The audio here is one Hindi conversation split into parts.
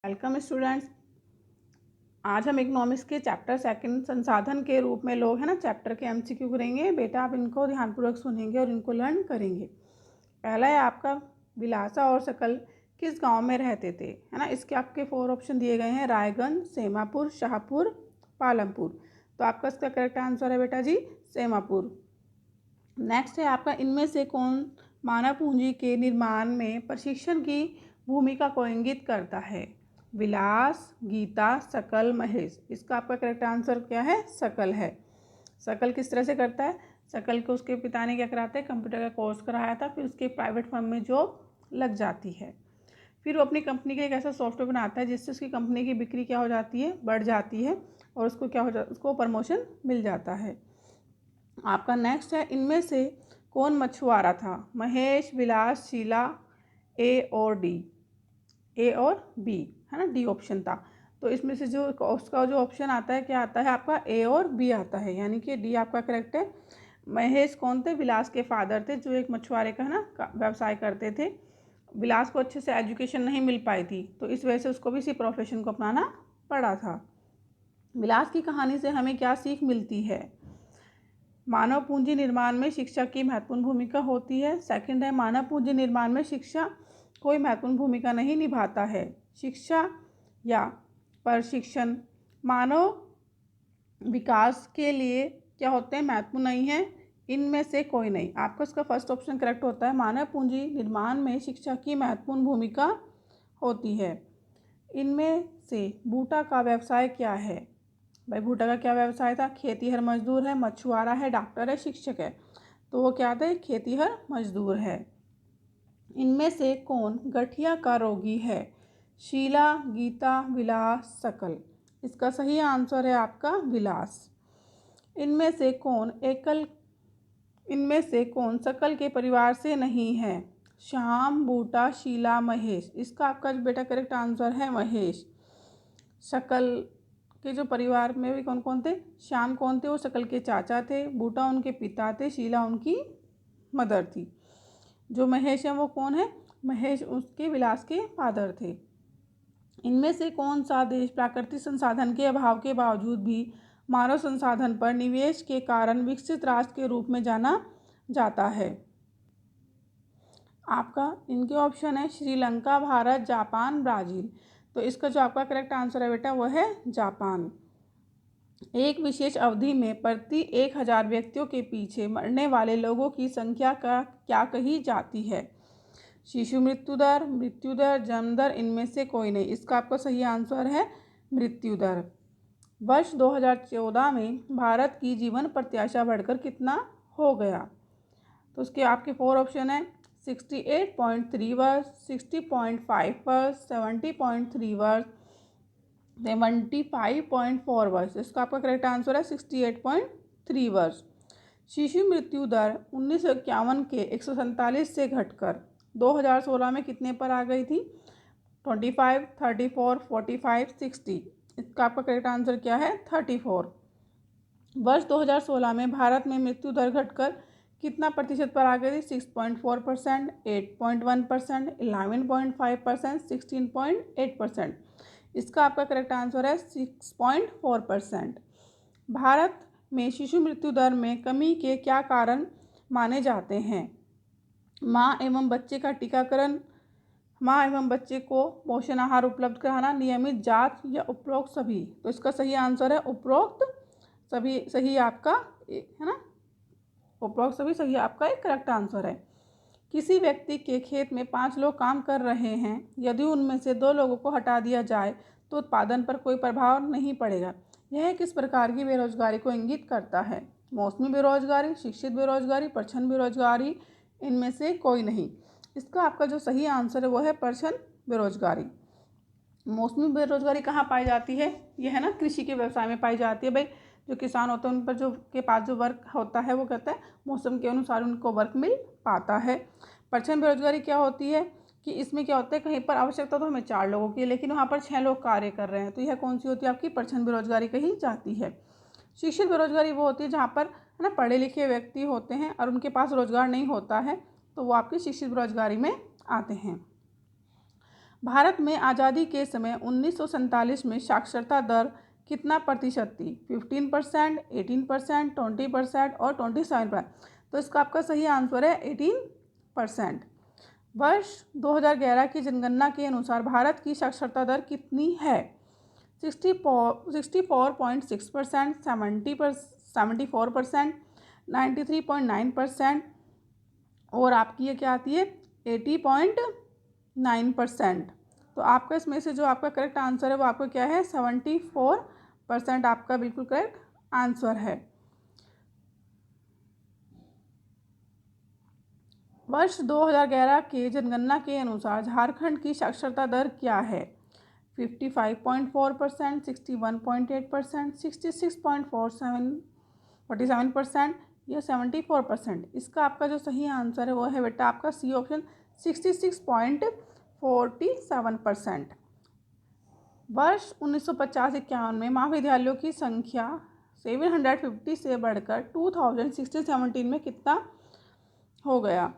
Welcome students. आज हम इकोनॉमिक्स के चैप्टर सेकंड संसाधन के रूप में लोग है ना चैप्टर के एमसीक्यू करेंगे। बेटा आप इनको ध्यानपूर्वक सुनेंगे और इनको लर्न करेंगे। पहला है आपका विलासा और सकल किस गांव में रहते थे, है ना। इसके आपके 4 ऑप्शन दिए गए हैं, रायगंज, सेमापुर, शाहपुर, पालमपुर। तो आपका इसका करेक्ट आंसर है बेटा जी सेमापुर। नेक्स्ट है आपका इनमें से कौन मानव पूंजी के निर्माण में प्रशिक्षण की भूमिका को इंगित करता है। विलास, गीता, सकल, महेश। इसका आपका करेक्ट आंसर क्या है, सकल है। सकल किस तरह से करता है, सकल को उसके पिता ने क्या कराते हैं, कंप्यूटर का कोर्स कराया था, फिर उसके प्राइवेट फर्म में जॉब लग जाती है। फिर वो अपनी कंपनी के लिए एक ऐसा सॉफ्टवेयर बनाता है जिससे उसकी कंपनी की बिक्री क्या हो जाती है, बढ़ जाती है और उसको क्या हो जाता है, उसको प्रमोशन मिल जाता है। आपका नेक्स्ट है इनमें से कौन मछुआरा था। महेश, विलास, शीला, ए और डी। ए और बी, है ना, डी ऑप्शन था। तो इसमें से जो उसका जो ऑप्शन आता है क्या आता है आपका, ए और बी आता है, यानी कि डी आपका करेक्ट है। महेश कौन थे, विलास के फादर थे, जो एक मछुआरे का है ना व्यवसाय करते थे। विलास को अच्छे से एजुकेशन नहीं मिल पाई थी, तो इस वजह से उसको भी इसी प्रोफेशन को अपनाना पड़ा था। विलास की कहानी से हमें क्या सीख मिलती है। मानव पूंजी निर्माण में शिक्षा की महत्वपूर्ण भूमिका होती है। सेकंड है मानव पूंजी निर्माण में शिक्षा कोई महत्वपूर्ण भूमिका नहीं निभाता है। शिक्षा या प्रशिक्षण मानव विकास के लिए क्या होते हैं, महत्वपूर्ण नहीं है। इनमें से कोई नहीं। आपका इसका फर्स्ट ऑप्शन करेक्ट होता है, मानव पूंजी निर्माण में शिक्षा की महत्वपूर्ण भूमिका होती है। इनमें से बूटा का व्यवसाय क्या है। भाई बूटा का क्या व्यवसाय था, खेतीहर मजदूर है, मछुआरा है, डॉक्टर है, शिक्षक है। तो वो क्या था, खेतीहर मजदूर है। इनमें से कौन गठिया का रोगी है। शीला, गीता, विलास, सकल। इसका सही आंसर है आपका विलास। इनमें से कौन सकल के परिवार से नहीं है। श्याम, बूटा, शीला, महेश। इसका आपका बेटा करेक्ट आंसर है महेश। सकल के जो परिवार में भी कौन कौन थे, श्याम कौन थे, वो सकल के चाचा थे, बूटा उनके पिता थे, शीला उनकी मदर थी। जो महेश है वो कौन है, महेश उसके विलास के फादर थे। इनमें से कौन सा देश प्राकृतिक संसाधन के अभाव के बावजूद भी मानव संसाधन पर निवेश के कारण विकसित राष्ट्र के रूप में जाना जाता है। आपका इनके ऑप्शन है श्रीलंका, भारत, जापान, ब्राज़ील। तो इसका जो आपका करेक्ट आंसर है बेटा वो है जापान। एक विशेष अवधि में प्रति 1000 व्यक्तियों के पीछे मरने वाले लोगों की संख्या का क्या कही जाती है। शिशु मृत्यु दर, जन्म दर, इनमें से कोई नहीं। इसका आपका सही आंसर है मृत्यु दर। वर्ष 2014 में भारत की जीवन प्रत्याशा बढ़कर कितना हो गया। तो उसके आपके 4 ऑप्शन है, 68.3 वर्ष, 60.5 वर्ष, 70.3 वर्ष, 75.4 वर्ष। इसका आपका करेक्ट आंसर है 68.3 वर्ष। शिशु मृत्यु दर 1951 के 147 से घटकर 2016 में कितने पर आ गई थी, 25, 34, 45, 60। इसका आपका करेक्ट आंसर क्या है 34। वर्ष 2016 में भारत में मृत्यु दर घटकर कितना प्रतिशत पर आ गई थी, 6.4%, 8.1%, 11.5%, 16.8%। इसका आपका करेक्ट आंसर है 6.4%। भारत में शिशु मृत्यु दर में कमी के क्या कारण माने जाते हैं। माँ एवं बच्चे का टीकाकरण, माँ एवं बच्चे को पोषण आहार उपलब्ध कराना, नियमित जांच या उपरोक्त सभी। तो इसका सही आंसर है उपरोक्त सभी। सही आपका है ना, उपरोक्त सभी सही आपका एक करेक्ट आंसर है। किसी व्यक्ति के खेत में 5 लोग काम कर रहे हैं, यदि उनमें से 2 लोगों को हटा दिया जाए तो उत्पादन पर कोई प्रभाव नहीं पड़ेगा। यह किस प्रकार की बेरोजगारी को इंगित करता है। मौसमी बेरोजगारी, शिक्षित बेरोजगारी, प्रच्छन्न बेरोजगारी, इनमें से कोई नहीं। इसका आपका जो सही आंसर है वो है प्रच्छन्न बेरोजगारी। मौसमी बेरोजगारी कहाँ पाई जाती है, यह है ना कृषि के व्यवसाय में पाई जाती है। भाई जो किसान होते हैं उन पर जो के पास जो वर्क होता है वो कहता है मौसम के अनुसार उनको वर्क मिल पाता है। प्रच्छन्न बेरोजगारी क्या होती है कि इसमें क्या होता है, कहीं पर आवश्यकता तो हमें 4 लोगों की है लेकिन वहाँ पर 6 लोग कार्य कर रहे हैं, तो यह कौन सी होती है आपकी प्रच्छन्न बेरोजगारी कही जाती है। शिक्षित बेरोजगारी वो होती है जहाँ पर है ना पढ़े लिखे व्यक्ति होते हैं और उनके पास रोजगार नहीं होता है, तो वो आपकी शिक्षित बेरोजगारी में आते हैं। भारत में आज़ादी के समय 1947 में साक्षरता दर कितना प्रतिशत थी? 15%, 18%, 20% और 27%। तो इसका आपका सही आंसर है 18%। वर्ष 2011 की जनगणना के अनुसार भारत की साक्षरता दर कितनी है? 64.6%, 74%, 93.9% और आपकी ये क्या आती है 80.9%। तो आपका इसमें से जो आपका करेक्ट आंसर है वो आपका क्या है 74% आपका बिल्कुल करेक्ट आंसर है। वर्ष 2011 के जनगणना के अनुसार झारखंड की साक्षरता दर क्या है? 55.4%, 61.8%, 46.47% या 74%। इसका आपका जो सही आंसर है वो है बेटा आपका सी ऑप्शन 66.47%। वर्ष 1950-51 में महाविद्यालयों की संख्या 750 से बढ़कर 2016-17 में कितना हो गया?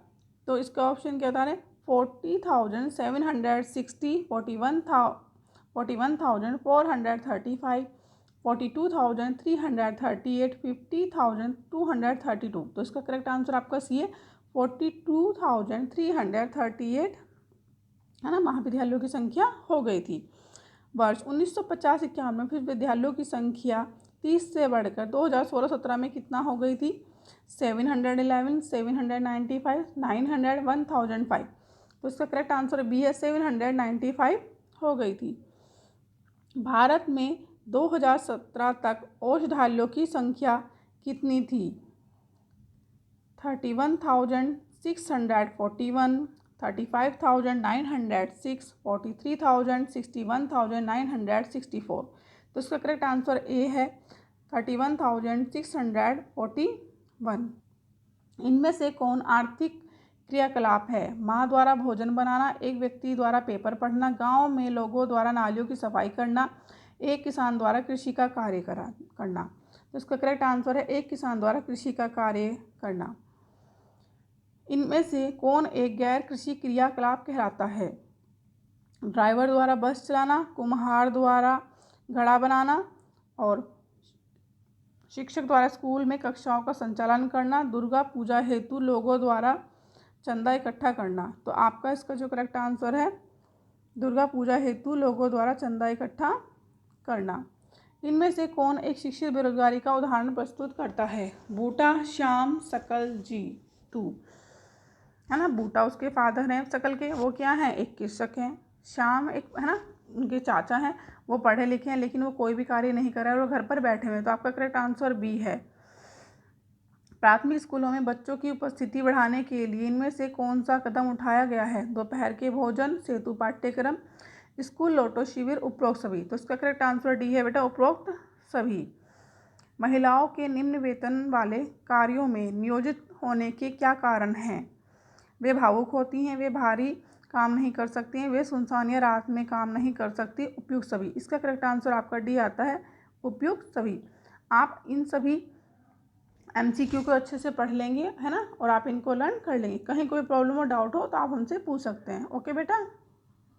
तो इसका ऑप्शन क्या था? 40,760, 41,435, 42,338, 50,232। तो इसका करेक्ट आंसर आपका सी है 42,338 है ना, महाविद्यालयों की संख्या हो गई थी। वर्ष 1950-51 में फिर विद्यालयों की संख्या 30 से बढ़कर 2016-17 में कितना हो गई थी? 711, 795, 900, 1005। तो इसका करेक्ट आंसर बी है 795 हो गई थी। भारत में 2017 तक औषधालयों की संख्या कितनी थी? 31,641, 35,906, 43,000, 61,964। तो इसका करेक्ट आंसर ए है 31,641। इनमें से कौन आर्थिक क्रियाकलाप है? माँ द्वारा भोजन बनाना, एक व्यक्ति द्वारा पेपर पढ़ना, गांव में लोगों द्वारा नालियों की सफाई करना, एक किसान द्वारा कृषि का कार्य करना। तो इसका करेक्ट आंसर है एक किसान द्वारा कृषि का कार्य करना। इनमें से कौन एक गैर कृषि क्रियाकलाप कहलाता है? ड्राइवर द्वारा बस चलाना, कुम्हार द्वारा घड़ा बनाना और शिक्षक द्वारा स्कूल में कक्षाओं का संचालन करना, दुर्गा पूजा हेतु लोगों द्वारा चंदा इकट्ठा करना। तो आपका इसका जो करेक्ट आंसर है दुर्गा पूजा हेतु लोगों द्वारा चंदा इकट्ठा करना। इनमें से कौन एक शिक्षित बेरोजगारी का उदाहरण प्रस्तुत करता है? बूटा, श्याम, सकल, जीतू। है ना, बूटा उसके फादर हैं सकल के, वो क्या हैं? एक कृषक हैं। श्याम एक है ना उनके चाचा हैं, वो पढ़े लिखे हैं लेकिन वो कोई भी कार्य नहीं कर रहे हैं और वो घर पर बैठे हुए हैं। तो आपका करेक्ट आंसर बी है। प्राथमिक स्कूलों में बच्चों की उपस्थिति बढ़ाने के लिए इनमें से कौन सा कदम उठाया गया है? दोपहर के भोजन, सेतु पाठ्यक्रम, स्कूल लौटो शिविर, उपरोक्त सभी। तो इसका करेक्ट आंसर डी है बेटा उपरोक्त सभी। महिलाओं के निम्न वेतन वाले कार्यों में नियोजित होने के क्या कारण हैं? वे भावुक होती हैं, वे भारी काम नहीं कर सकती हैं, वे सुनसान या रात में काम नहीं कर सकती, उपयुक्त सभी। इसका करेक्ट आंसर आपका डी आता है उपयुक्त सभी। आप इन सभी MCQ को अच्छे से पढ़ लेंगे है ना, और आप इनको लर्न कर लेंगे। कहीं कोई प्रॉब्लम और डाउट हो तो आप हमसे पूछ सकते हैं। ओके बेटा।